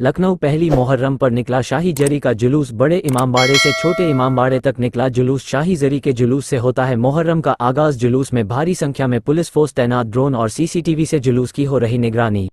लखनऊ पहली मुहर्रम पर निकला शाही जरी का जुलूस। बड़े इमामबाड़े से छोटे इमामबाड़े तक निकला जुलूस। शाही जरी के जुलूस से होता है मुहर्रम का आगाज। जुलूस में भारी संख्या में पुलिस फोर्स तैनात, ड्रोन और सीसीटीवी से जुलूस की हो रही निगरानी।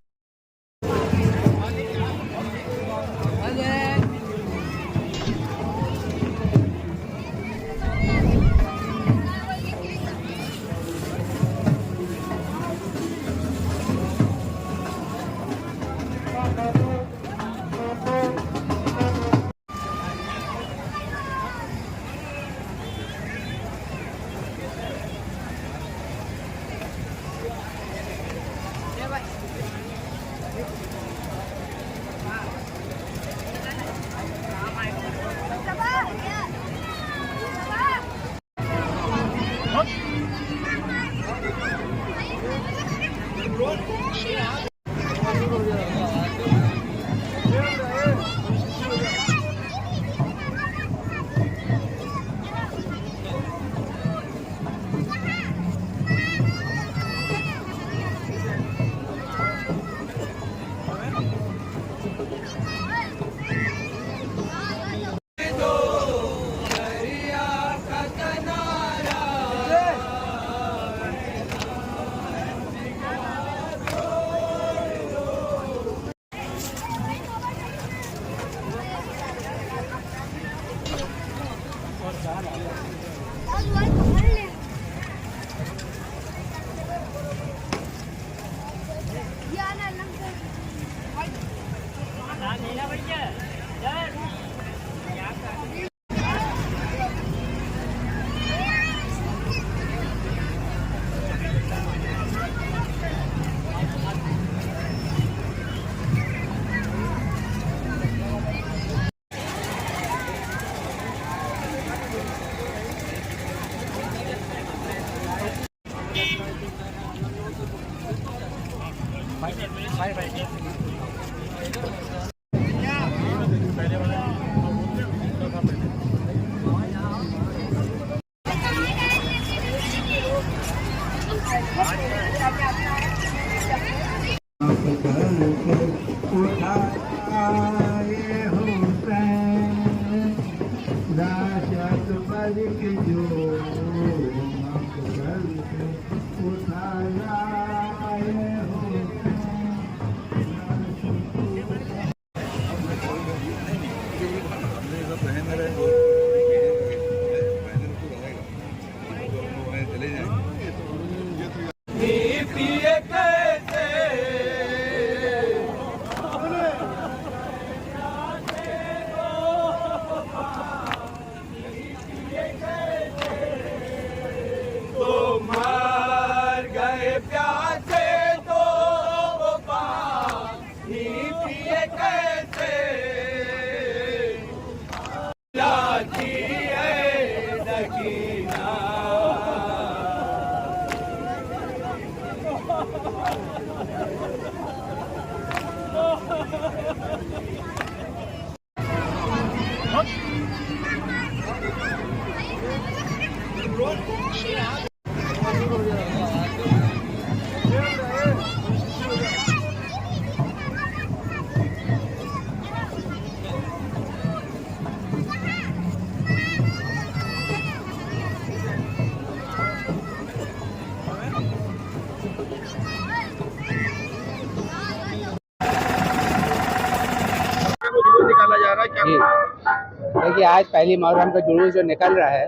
देखिए, आज पहली मुहर्रम का जुलूस जो निकल रहा है,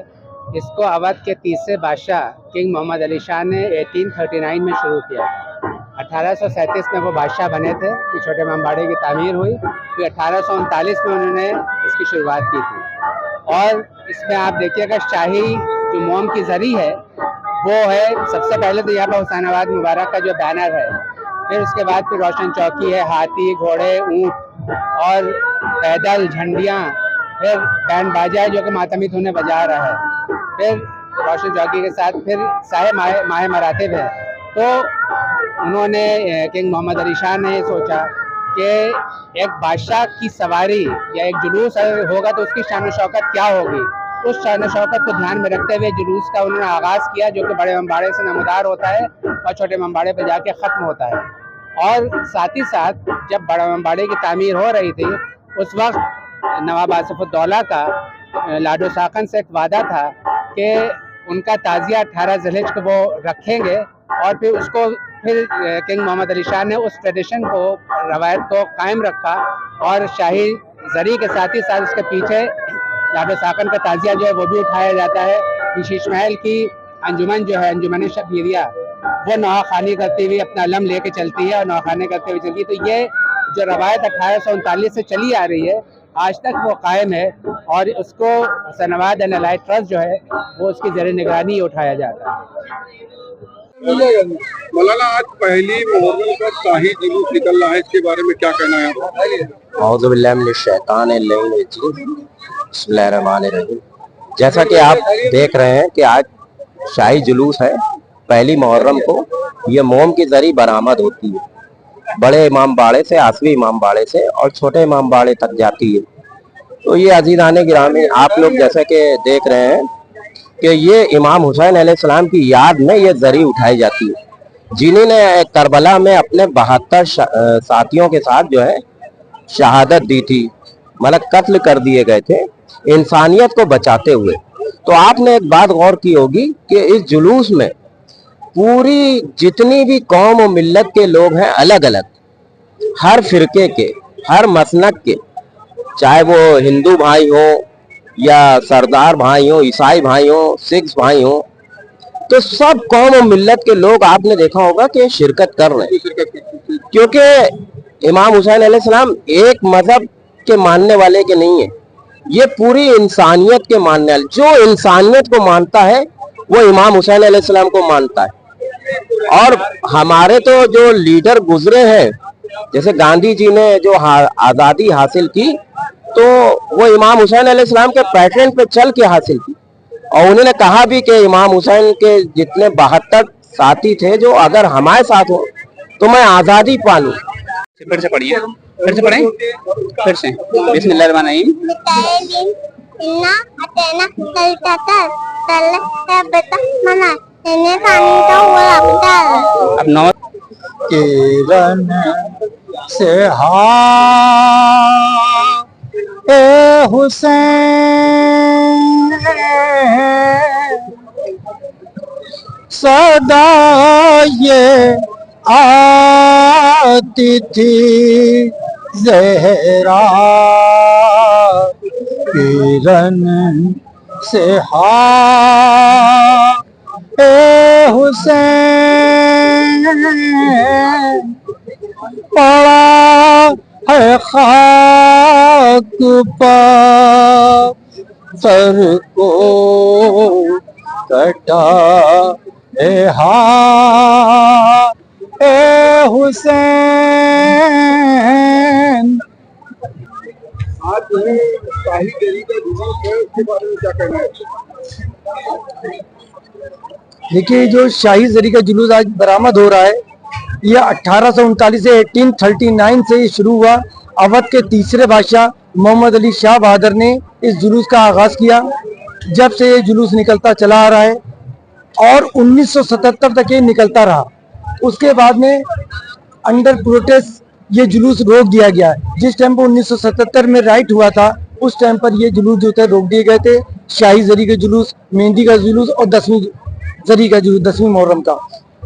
इसको अवध के तीसरे बादशाह किंग मोहम्मद अली शाह ने 1839 में शुरू किया। 1837 में वो बादशाह बने थे, कि छोटे इमामबाड़े की तामीर हुई, फिर 1839 में उन्होंने इसकी शुरुआत की थी। और इसमें आप देखिएगा, शाही जो मोम की जरी है वो है। सबसे पहले तो यहाँ पर हुसैनाबाद मुबारक का जो बैनर है, फिर उसके बाद फिर रोशन चौकी है, हाथी, घोड़े, ऊँट और पैदल झंडियाँ, फिर बैंड बाजा है जो कि मातमी धुनें बजा रहा है, फिर रोशन चौकी के साथ फिर सारे माहे मरातिब है। तो उन्होंने किंग मोहम्मद अली शाह ने सोचा कि एक बादशाह की सवारी या एक जुलूस अगर होगा तो उसकी शान शौकत क्या होगी। उस शान शौकत को ध्यान में रखते हुए जुलूस का उन्होंने आगाज़ किया, जो कि बड़े इमामबाड़े से नमदार होता है और छोटे इमामबाड़े पर जाके ख़त्म होता है। और साथ ही साथ जब बड़ा इमामबाड़े की तामीर हो रही थी उस वक्त नवाब आसिफुद्दौला का लाडो साकन से एक वादा था कि उनका ताज़िया 18 ज़िलहिज को वो रखेंगे और फिर उसको फिर किंग मोहम्मद अली शाह ने उस ट्रेडिशन को, रवायत को कायम रखा और शाही जरी के साथ ही साथ उसके पीछे लाडो साकन का ताज़िया जो है वो भी उठाया जाता है। शीश महल की अंजुमन जो है, अंजुमन शबीरिया, वो नौखानी करती हुई अपना अलम लेके चलती है और नौखानी करते हुए चलती है। तो ये जो रवायत 1839 से चली आ रही है आज तक वो कायम है और उसको सनवाद एंड अलाइड ट्रस्ट जो है वो उसकी ज़र निगरानी उठाया जाता है। मौलाना, आज पहली मुहर्रम का शाही जुलूस निकल रहा है, इसके बारे में क्या कहना है आपका? बिस्मिल्लाहिर्रहमानिर्रहीम। जैसा कि आप देख रहे हैं कि आज शाही जुलूस है पहली मुहर्रम को। ये मोम की जरी बरामद होती है बड़े इमाम बाड़े से, आसवी इमाम बाड़े से और छोटे इमाम बाड़े तक जाती है। तो ये अजीज़ाने गिरामी, आप लोग जैसे कि देख रहे हैं कि ये इमाम हुसैन अलैहिस्सलाम की याद में ये जरी उठाई जाती है, जिन्होंने करबला में अपने 72 साथियों के साथ जो है शहादत दी थी, मतलब कत्ल कर दिए गए थे इंसानियत को बचाते हुए। तो आपने एक बात गौर की होगी कि इस जुलूस में पूरी जितनी भी कौम और मिल्लत के लोग हैं, अलग अलग हर फिरके के, हर मसनक के, चाहे वो हिंदू भाई हो या सरदार भाई हो, ईसाई भाई हो, सिख भाई हो, तो सब कौम और मिल्लत के लोग आपने देखा होगा कि शिरकत कर रहे हैं। क्योंकि इमाम हुसैन अलैहिस्सलाम एक मजहब के मानने वाले के नहीं है, ये पूरी इंसानियत के मानने वाले, जो इंसानियत को मानता है वो इमाम हुसैन अलैहिस्सलाम को मानता है। और हमारे तो जो लीडर गुजरे हैं, जैसे गांधी जी ने जो आज़ादी हासिल की, तो वो इमाम हुसैन अलैहिस्सलाम के पैटर्न पे चल के हासिल की। और उन्होंने कहा भी कि इमाम हुसैन के जितने 72 साथी थे, जो अगर हमारे साथ हो तो मैं आज़ादी पालूं। फिर से पढ़िए, फिर से पढ़ें, फिर से बिस्मिल्लाहिर्रहमानिर्रहीम। अब नौ किरण से ए हुसैन सदा ये आती थी ज़हरा किरण से ए हुसैन पड़ा है खाक पर सर को कटा ए हुसैन। आज जो है शाही जरी का जुलूस है, उसके बारे में क्या कहना है? देखिए, जो शाही जरी का जुलूस आज बरामद हो रहा है, यह 1839 से 1839 से ये शुरू हुआ। अवध के तीसरे बादशाह मोहम्मद अली शाह बहादुर ने इस जुलूस का आगाज किया। जब से ये जुलूस निकलता चला आ रहा है और 1977 तक ये निकलता रहा। उसके बाद में अंडर प्रोटेस्ट ये जुलूस रोक दिया गया। जिस टाइम पर 1977 में राइट हुआ था, उस टाइम पर ये जुलूस जो थे रोक दिए गए थे। शाही जरी के जुलूस, मेहंदी का जुलूस और 10वीं जरी का जुलूस, 10वीं मुहर्रम का।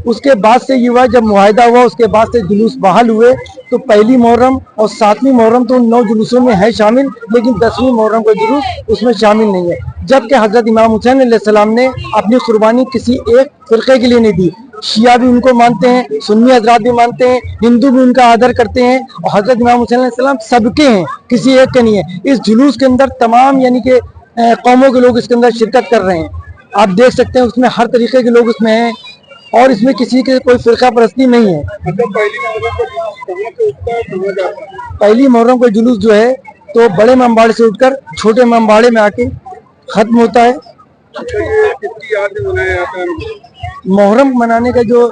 उसके बाद से ये हुआ, जब मुआहिदा हुआ उसके बाद से जुलूस बहाल हुए। तो पहली मुहर्रम और 7वीं मुहर्रम तो उन 9 जुलूसों में है शामिल, लेकिन 10वीं मुहर्रम का जुलूस उसमें शामिल नहीं है। जबकि हजरत इमाम हुसैन अलैहिस्सलाम ने अपनी कुर्बानी किसी एक फिरके के लिए नहीं दी। शिया भी उनको मानते हैं, सुन्नी हजरात भी मानते हैं, हिंदू भी उनका आदर करते हैं और हजरत इमाम हुसैन अलैहिस्सलाम सबके हैं, किसी एक के नहीं है। इस जुलूस के अंदर तमाम यानी कि कौमों के लोग इसके अंदर शिरकत कर रहे हैं। आप देख सकते हैं उसमें हर तरीके के लोग उसमें हैं और इसमें किसी के कोई फिरका परस्ती नहीं है। पहली मुहर्रम का जुलूस जो है तो बड़े इमामबाड़े से उठकर छोटे इमामबाड़े में आके खत्म होता है। मुहर्रम मनाने का जो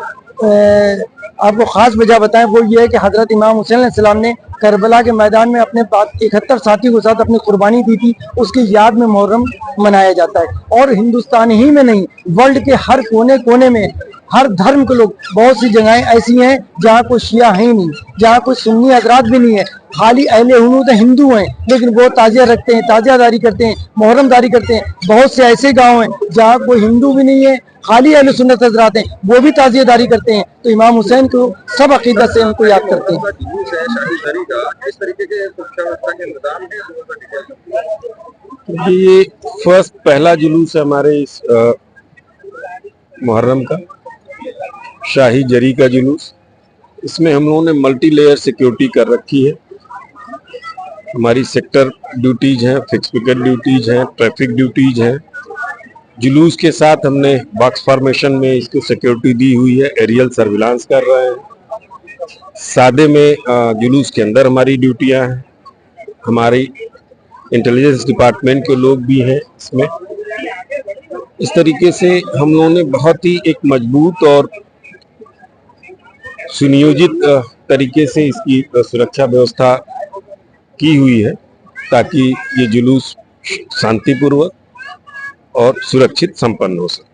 आपको खास वजह बताएं वो ये है कि हजरत इमाम हुसैन अलैहिस्सलाम ने करबला के मैदान में अपने 71 साथियों के साथ अपनी कुर्बानी दी थी, उसकी याद में मुहर्रम मनाया जाता है। और हिंदुस्तान ही में नहीं, वर्ल्ड के हर कोने कोने में हर धर्म के लोग, बहुत सी जगहें ऐसी हैं जहाँ कोई शिया है ही नहीं, जहाँ कोई सुन्नी हजरात भी नहीं है, खाली अहले हुनूद हिंदू हैं, लेकिन वो ताजिया रखते हैं, ताजियादारी करते हैं, मुहर्रमदारी करते हैं। बहुत से ऐसे गांव हैं जहाँ कोई हिंदू भी नहीं है, खाली अहले सुन्नत हजरात हैं, वो भी ताजियादारी करते हैं। तो इमाम हुसैन को सब अकीदत से उनको याद करते हैं। जुलूस है शाही जरी का, किस तरीके के सुरक्षा व्यवस्था के इंतजाम है? ये फर्स्ट पहला जुलूस है हमारे इस मुहर्रम का, शाही जरी का जुलूस। इसमें हम लोगों ने मल्टी लेयर सिक्योरिटी कर रखी है। हमारी सेक्टर ड्यूटीज हैं, फिक्स पिकेट ड्यूटीज हैं, ट्रैफिक ड्यूटीज हैं। जुलूस के साथ हमने बॉक्स फॉर्मेशन में इसको सिक्योरिटी दी हुई है, एरियल सर्विलांस कर रहे हैं। सादे में जुलूस के अंदर हमारी ड्यूटियां हैं, हमारी इंटेलिजेंस डिपार्टमेंट के लोग भी हैं इसमें। इस तरीके से हम लोगों ने बहुत ही एक मजबूत और सुनियोजित तरीके से इसकी सुरक्षा व्यवस्था की हुई है, ताकि ये जुलूस शांतिपूर्वक और सुरक्षित संपन्न हो सके।